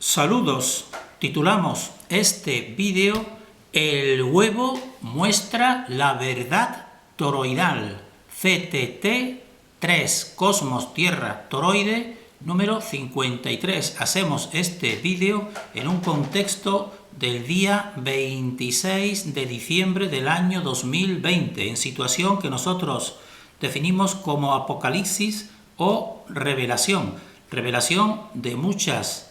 Saludos, titulamos este vídeo El huevo muestra la verdad toroidal, CTT 3, Cosmos Tierra Toroide, número 53. Hacemos este vídeo en un contexto del día 26 de diciembre del año 2020, en situación que nosotros definimos como apocalipsis o revelación de muchas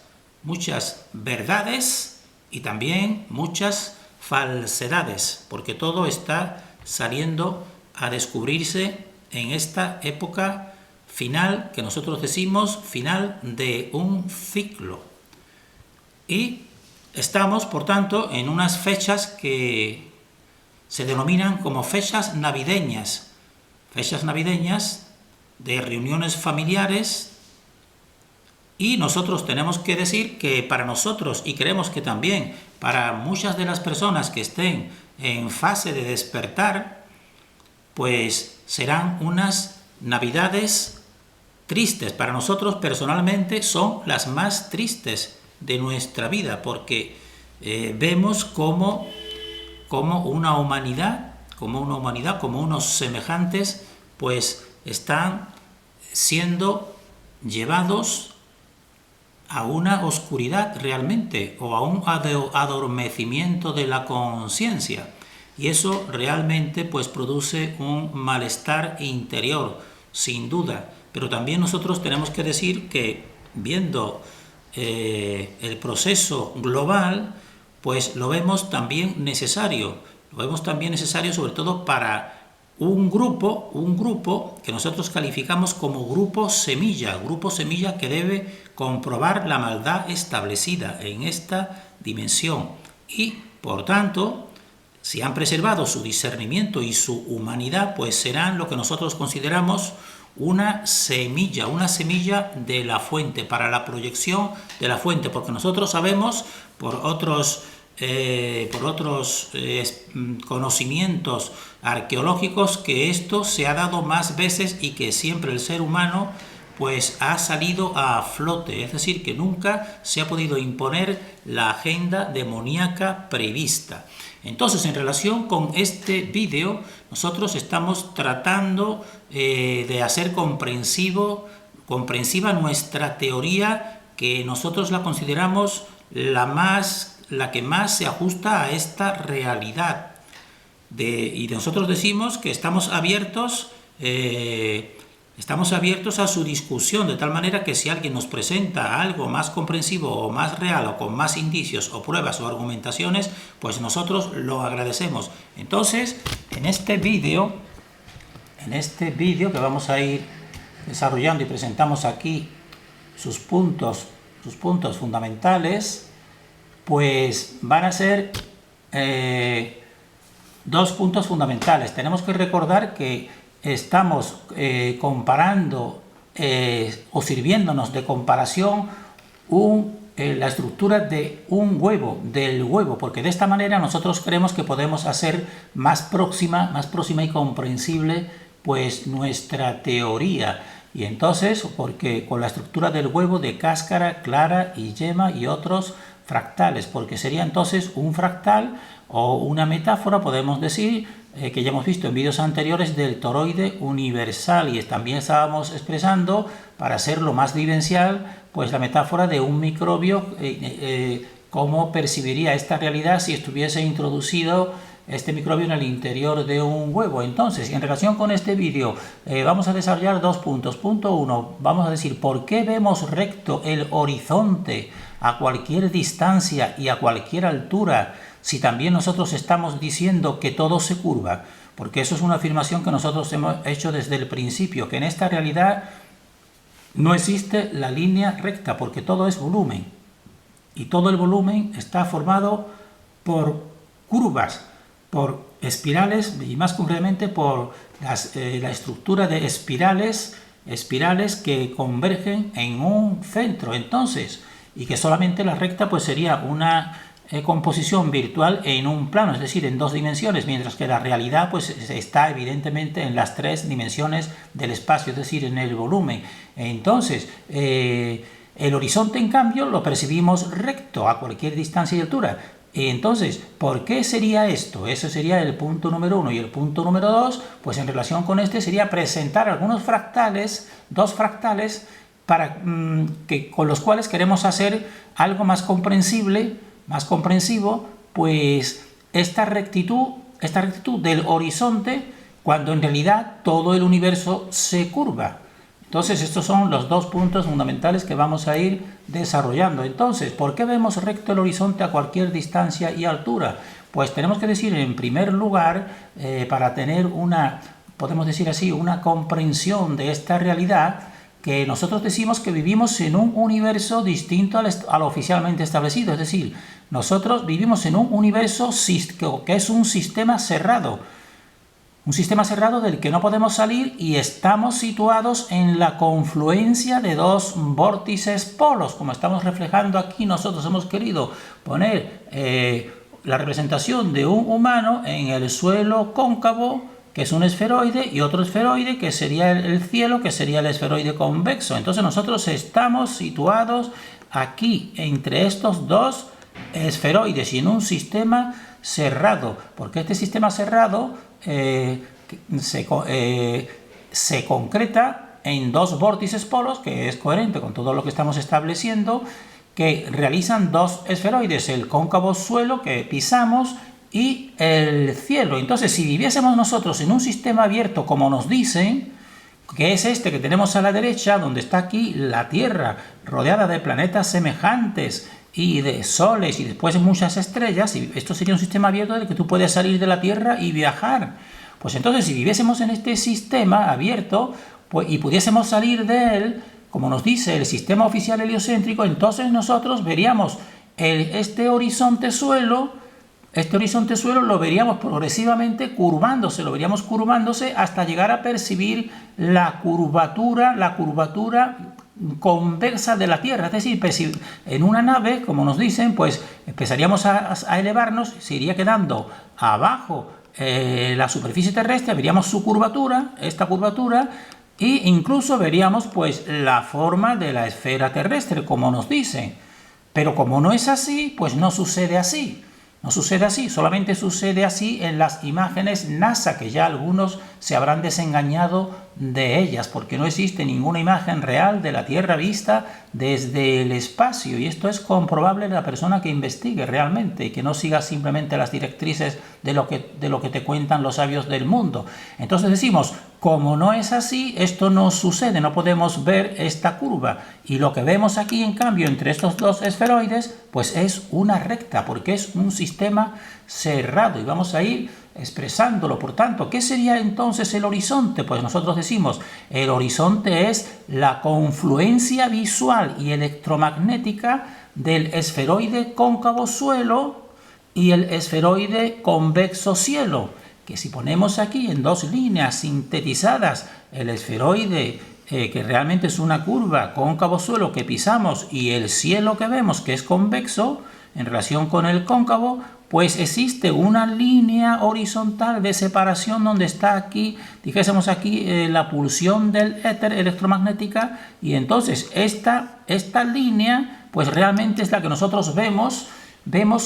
verdades y también muchas falsedades, porque todo está saliendo a descubrirse en esta época final, que nosotros decimos final de un ciclo. Y estamos, por tanto, en unas fechas que se denominan como fechas navideñas de reuniones familiares. Y nosotros tenemos que decir que para nosotros, y creemos que también para muchas de las personas que estén en fase de despertar, pues serán unas navidades tristes. Para nosotros personalmente son las más tristes de nuestra vida, porque vemos como una humanidad, como unos semejantes, pues están siendo llevados a una oscuridad realmente, o a un adormecimiento de la conciencia, y eso realmente pues produce un malestar interior, sin duda. Pero también nosotros tenemos que decir que, viendo el proceso global, pues lo vemos también necesario sobre todo para un grupo que nosotros calificamos como grupo semilla que debe comprobar la maldad establecida en esta dimensión y, por tanto, si han preservado su discernimiento y su humanidad, pues serán lo que nosotros consideramos una semilla de la fuente, para la proyección de la fuente, porque nosotros sabemos por otros conocimientos arqueológicos que esto se ha dado más veces y que siempre el ser humano pues ha salido a flote, es decir, que nunca se ha podido imponer la agenda demoníaca prevista. Entonces, en relación con este vídeo, nosotros estamos tratando de hacer comprensiva nuestra teoría, que nosotros la consideramos la que más se ajusta a esta realidad. Y nosotros decimos que estamos abiertos a su discusión, de tal manera que si alguien nos presenta algo más comprensivo o más real, o con más indicios o pruebas o argumentaciones, pues nosotros lo agradecemos. Entonces, en este vídeo que vamos a ir desarrollando, y presentamos aquí sus puntos fundamentales, pues van a ser dos puntos fundamentales. Tenemos que recordar que estamos comparando o sirviéndonos de comparación la estructura del huevo, porque de esta manera nosotros creemos que podemos hacer más próxima y comprensible pues nuestra teoría. Y entonces, porque con la estructura del huevo de cáscara, clara y yema y otros fractales, porque sería entonces un fractal o una metáfora, podemos decir, que ya hemos visto en vídeos anteriores, del toroide universal, y también estábamos expresando, para hacerlo más vivencial, pues la metáfora de un microbio, cómo percibiría esta realidad si estuviese introducido este microbio en el interior de un huevo. Entonces, en relación con este vídeo, vamos a desarrollar dos puntos. Punto 1, vamos a decir por qué vemos recto el horizonte a cualquier distancia y a cualquier altura, si también nosotros estamos diciendo que todo se curva, porque eso es una afirmación que nosotros hemos hecho desde el principio, que en esta realidad no existe la línea recta, porque todo es volumen, y todo el volumen está formado por curvas, por espirales, y más concretamente por la estructura de espirales que convergen en un centro. Entonces, y que solamente la recta pues sería una composición virtual en un plano, es decir, en dos dimensiones, mientras que la realidad pues está evidentemente en las tres dimensiones del espacio, es decir, en el volumen. Entonces, El horizonte, en cambio, lo percibimos recto a cualquier distancia y altura. Entonces, ¿por qué sería esto? Eso sería el punto número 1. Y el punto número 2, pues en relación con este sería presentar algunos fractales, dos fractales, con los cuales queremos hacer algo más comprensible, más comprensivo, pues esta rectitud del horizonte, cuando en realidad todo el universo se curva. Entonces, estos son los dos puntos fundamentales que vamos a ir desarrollando. Entonces, ¿por qué vemos recto el horizonte a cualquier distancia y altura? Pues tenemos que decir, en primer lugar, para tener podemos decir así, una comprensión de esta realidad, que nosotros decimos que vivimos en un universo distinto a lo oficialmente establecido. Es decir, nosotros vivimos en un universo que es un sistema cerrado. Un sistema cerrado del que no podemos salir, y estamos situados en la confluencia de dos vórtices polos, como estamos reflejando aquí. Nosotros hemos querido poner la representación de un humano en el suelo cóncavo, que es un esferoide, y otro esferoide, que sería el cielo, que sería el esferoide convexo. Entonces nosotros estamos situados aquí, entre estos dos esferoides, y en un sistema cerrado, porque este sistema cerrado se concreta en dos vórtices polos, que es coherente con todo lo que estamos estableciendo, que realizan dos esferoides, el cóncavo suelo que pisamos y el cielo. Entonces, si viviésemos nosotros en un sistema abierto, como nos dicen, que es este que tenemos a la derecha, donde está aquí la Tierra, rodeada de planetas semejantes y de soles y después muchas estrellas, y esto sería un sistema abierto del que tú puedes salir de la Tierra y viajar. Pues entonces, si viviésemos en este sistema abierto, pues, y pudiésemos salir de él, como nos dice el sistema oficial heliocéntrico, entonces nosotros veríamos este horizonte suelo lo veríamos progresivamente curvándose, lo veríamos curvándose hasta llegar a percibir la curvatura convexa de la Tierra. Es decir, en una nave, como nos dicen, pues empezaríamos a elevarnos, se iría quedando abajo la superficie terrestre, veríamos su curvatura, esta curvatura, e incluso veríamos pues la forma de la esfera terrestre, como nos dicen. Pero como no es así, pues no sucede así. No sucede así, solamente sucede así en las imágenes NASA, que ya algunos se habrán desengañado de ellas, porque no existe ninguna imagen real de la Tierra vista desde el espacio, y esto es comprobable de la persona que investigue realmente y que no siga simplemente las directrices de lo que te cuentan los sabios del mundo. Entonces decimos, como no es así, esto no sucede, no podemos ver esta curva, y lo que vemos aquí, en cambio, entre estos dos esferoides, pues es una recta, porque es un sistema cerrado, y vamos a ir expresándolo. Por tanto, ¿qué sería entonces el horizonte? Pues nosotros decimos, el horizonte es la confluencia visual y electromagnética del esferoide cóncavo suelo y el esferoide convexo cielo, que si ponemos aquí en dos líneas sintetizadas el esferoide que realmente es una curva cóncavo suelo que pisamos, y el cielo que vemos que es convexo en relación con el cóncavo, pues existe una línea horizontal de separación donde está aquí, dijésemos aquí, la pulsión del éter electromagnética, y entonces esta línea pues realmente es la que nosotros vemos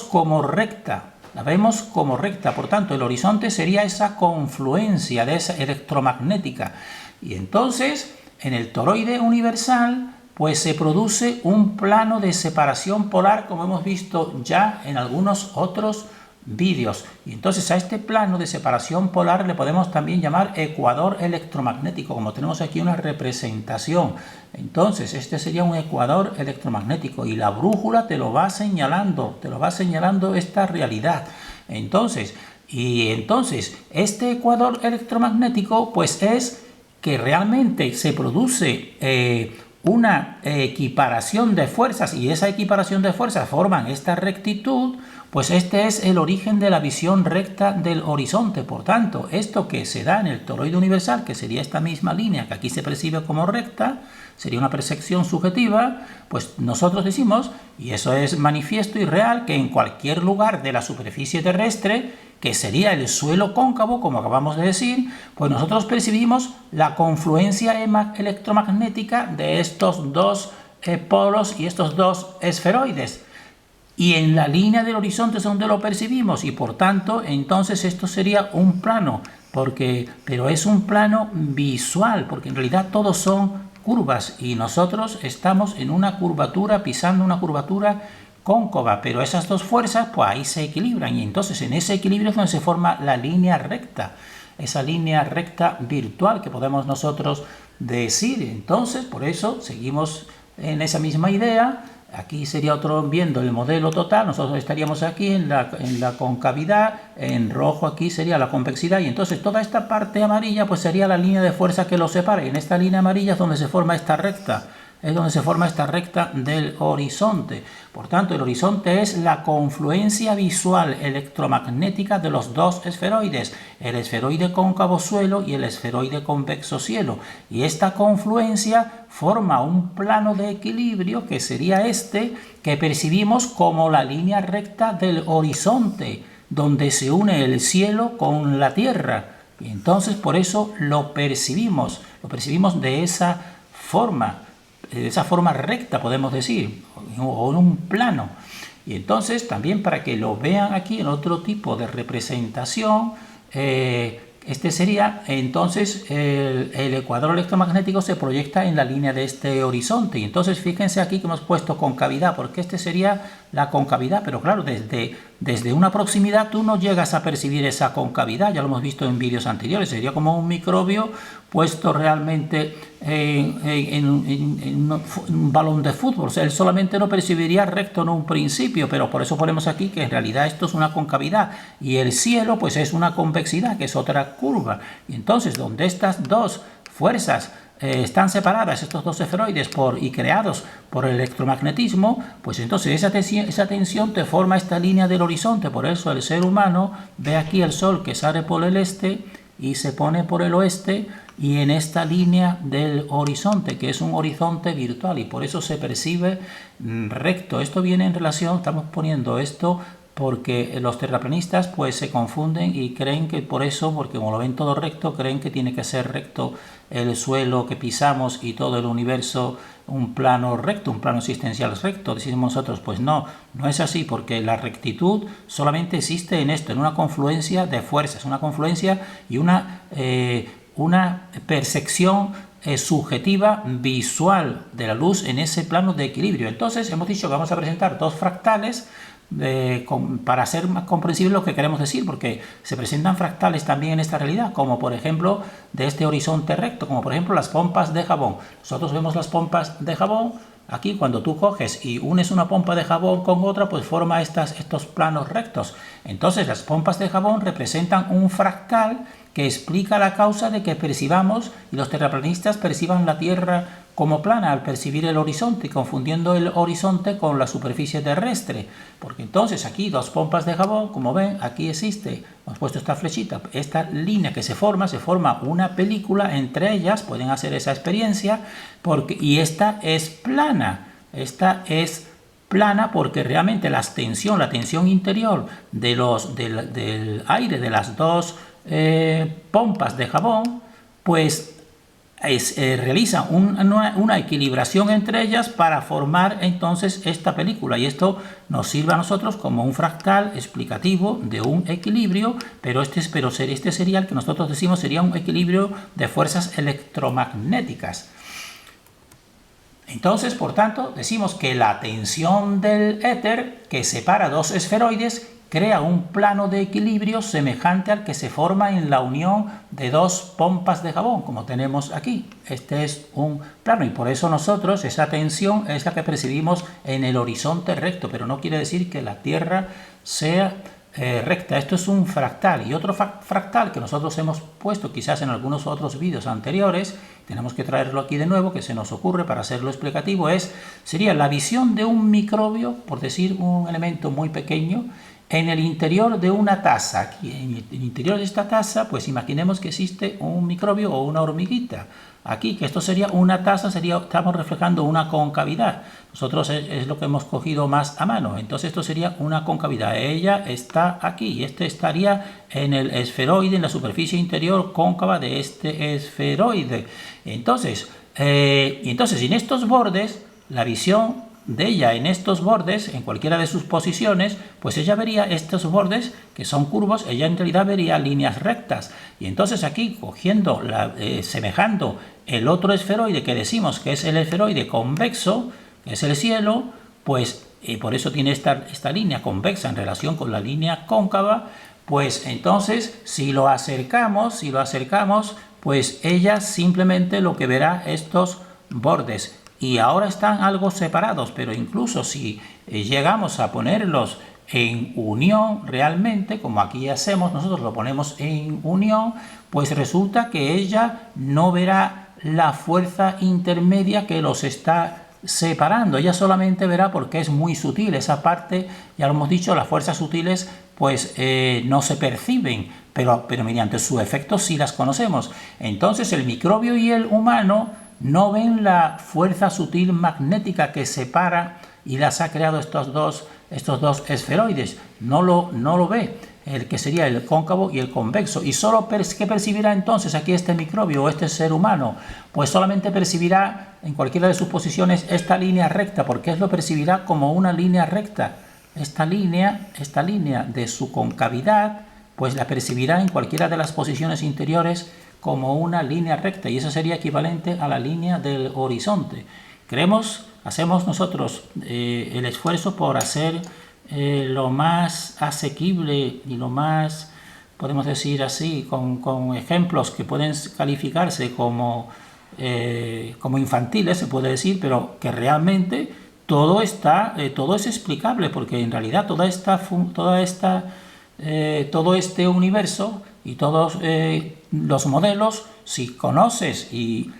como recta. La vemos como recta, por tanto el horizonte sería esa confluencia de esa electromagnética. Y entonces en el toroide universal pues se produce un plano de separación polar, como hemos visto ya en algunos otros vídeos. Y entonces a este plano de separación polar le podemos también llamar ecuador electromagnético, como tenemos aquí una representación. Entonces este sería un ecuador electromagnético, y la brújula te lo va señalando esta realidad. Entonces este ecuador electromagnético pues es que realmente se produce una equiparación de fuerzas, y esa equiparación de fuerzas forman esta rectitud, pues este es el origen de la visión recta del horizonte. Por tanto, esto que se da en el toroide universal, que sería esta misma línea que aquí se percibe como recta, sería una percepción subjetiva, pues nosotros decimos, y eso es manifiesto y real, que en cualquier lugar de la superficie terrestre, que sería el suelo cóncavo, como acabamos de decir, pues nosotros percibimos la confluencia electromagnética de estos dos polos y estos dos esferoides. Y en la línea del horizonte es donde lo percibimos y por tanto entonces esto sería un plano, pero es un plano visual, porque en realidad todos son curvas y nosotros estamos en una curvatura, pisando una curvatura cóncava, pero esas dos fuerzas pues ahí se equilibran y entonces en ese equilibrio es donde se forma la línea recta, esa línea recta virtual que podemos nosotros decir. Entonces por eso seguimos en esa misma idea. Aquí sería otro viendo el modelo total, nosotros estaríamos aquí en la concavidad, en rojo aquí sería la convexidad y entonces toda esta parte amarilla pues sería la línea de fuerza que los separa y en esta línea amarilla es donde se forma esta recta. Es donde se forma esta recta del horizonte. Por tanto, el horizonte es la confluencia visual electromagnética de los dos esferoides, el esferoide cóncavo suelo y el esferoide convexo cielo. Y esta confluencia forma un plano de equilibrio que sería este, que percibimos como la línea recta del horizonte, donde se une el cielo con la tierra. Y entonces, por eso lo percibimos de esa forma recta, podemos decir, o en un plano. Y entonces también para que lo vean aquí en otro tipo de representación, este sería entonces el ecuador electromagnético se proyecta en la línea de este horizonte. Y entonces fíjense aquí que hemos puesto concavidad, porque este sería la concavidad, pero claro, desde una proximidad tú no llegas a percibir esa concavidad, ya lo hemos visto en vídeos anteriores, sería como un microbio puesto realmente en un balón de fútbol. O sea, él solamente lo percibiría recto en un principio, pero por eso ponemos aquí que en realidad esto es una concavidad y el cielo pues es una convexidad, que es otra curva. Y entonces donde estas dos fuerzas están separadas, estos dos esferoides y creados por el electromagnetismo, pues entonces esa tensión te forma esta línea del horizonte. Por eso el ser humano ve aquí el sol que sale por el este y se pone por el oeste y en esta línea del horizonte, que es un horizonte virtual y por eso se percibe recto. Esto viene en relación, estamos poniendo esto porque los terraplanistas pues se confunden y creen que por eso, porque como lo ven todo recto, creen que tiene que ser recto el suelo que pisamos y todo el universo un plano recto, un plano existencial recto. Decimos nosotros, pues no es así, porque la rectitud solamente existe en esto, en una confluencia de fuerzas, una confluencia y una percepción subjetiva visual de la luz en ese plano de equilibrio. Entonces hemos dicho que vamos a presentar dos fractales para hacer más comprensible lo que queremos decir, porque se presentan fractales también en esta realidad, como por ejemplo de este horizonte recto, como por ejemplo las pompas de jabón. Nosotros vemos las pompas de jabón. Aquí cuando tú coges y unes una pompa de jabón con otra, pues forma estos planos rectos. Entonces las pompas de jabón representan un fractal que explica la causa de que percibamos y los terraplanistas perciban la Tierra como plana al percibir el horizonte, confundiendo el horizonte con la superficie terrestre. Porque entonces aquí dos pompas de jabón, como ven, aquí existe, hemos puesto esta flechita, esta línea que se forma una película entre ellas, pueden hacer esa experiencia, y esta es plana. Esta es plana porque realmente la tensión interior del aire de las dos pompas de jabón, pues realizan una equilibración entre ellas para formar entonces esta película, y esto nos sirve a nosotros como un fractal explicativo de un equilibrio, pero este sería el que nosotros decimos sería un equilibrio de fuerzas electromagnéticas. Entonces, por tanto, decimos que la tensión del éter que separa dos esferoides crea un plano de equilibrio semejante al que se forma en la unión de dos pompas de jabón, como tenemos aquí. Este es un plano y por eso nosotros esa tensión es la que percibimos en el horizonte recto, pero no quiere decir que la Tierra sea recta. Esto es un fractal, y otro fractal que nosotros hemos puesto quizás en algunos otros vídeos anteriores, tenemos que traerlo aquí de nuevo, que se nos ocurre para hacerlo explicativo, sería la visión de un microbio, por decir un elemento muy pequeño, en el interior de una taza. Aquí en el interior de esta taza, pues imaginemos que existe un microbio o una hormiguita. Aquí, que esto sería una taza, estamos reflejando una concavidad. Nosotros es lo que hemos cogido más a mano. Entonces esto sería una concavidad. Ella está aquí y este estaría en el esferoide, en la superficie interior cóncava de este esferoide. Entonces en estos bordes la visión de ella en estos bordes, en cualquiera de sus posiciones, pues ella vería estos bordes que son curvos, ella en realidad vería líneas rectas. Y entonces aquí, cogiendo, semejando el otro esferoide que decimos que es el esferoide convexo, que es el cielo, pues por eso tiene esta línea convexa en relación con la línea cóncava, pues entonces si lo acercamos, pues ella simplemente lo que verá estos bordes. Y ahora están algo separados, pero incluso si llegamos a ponerlos en unión realmente, como aquí hacemos, nosotros lo ponemos en unión, pues resulta que ella no verá la fuerza intermedia que los está separando. Ella solamente verá, porque es muy sutil esa parte, ya lo hemos dicho, las fuerzas sutiles pues no se perciben, pero mediante su efecto sí las conocemos. Entonces el microbio y el humano no ven la fuerza sutil magnética que separa y las ha creado estos dos esferoides. No lo ve, el que sería el cóncavo y el convexo. ¿Y solo qué percibirá entonces aquí este microbio o este ser humano? Pues solamente percibirá en cualquiera de sus posiciones esta línea recta, porque lo percibirá como una línea recta. Esta línea de su concavidad, pues la percibirá en cualquiera de las posiciones interiores como una línea recta, y eso sería equivalente a la línea del horizonte. Hacemos nosotros el esfuerzo por hacer lo más asequible y lo más, podemos decir así, con ejemplos que pueden calificarse como infantiles, se puede decir, pero que realmente todo es explicable, porque en realidad todo este universo y todos los modelos, si conoces y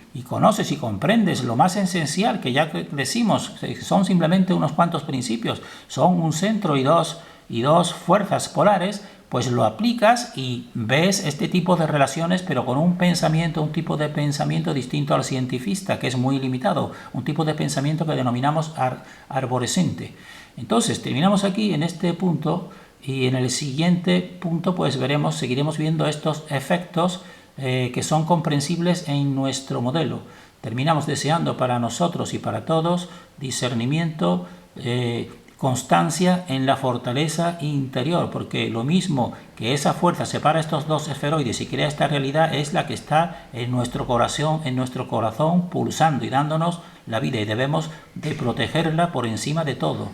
comprendes lo más esencial, que ya decimos, son simplemente unos cuantos principios, son un centro y dos fuerzas polares, pues lo aplicas y ves este tipo de relaciones, pero con un tipo de pensamiento distinto al cientifista, que es muy limitado, un tipo de pensamiento que denominamos arborescente. Entonces, terminamos aquí en este punto, y en el siguiente punto pues seguiremos viendo estos efectos que son comprensibles en nuestro modelo. Terminamos deseando para nosotros y para todos discernimiento, constancia en la fortaleza interior, porque lo mismo que esa fuerza separa estos dos esferoides y crea esta realidad es la que está en nuestro corazón pulsando y dándonos la vida, y debemos de protegerla por encima de todo.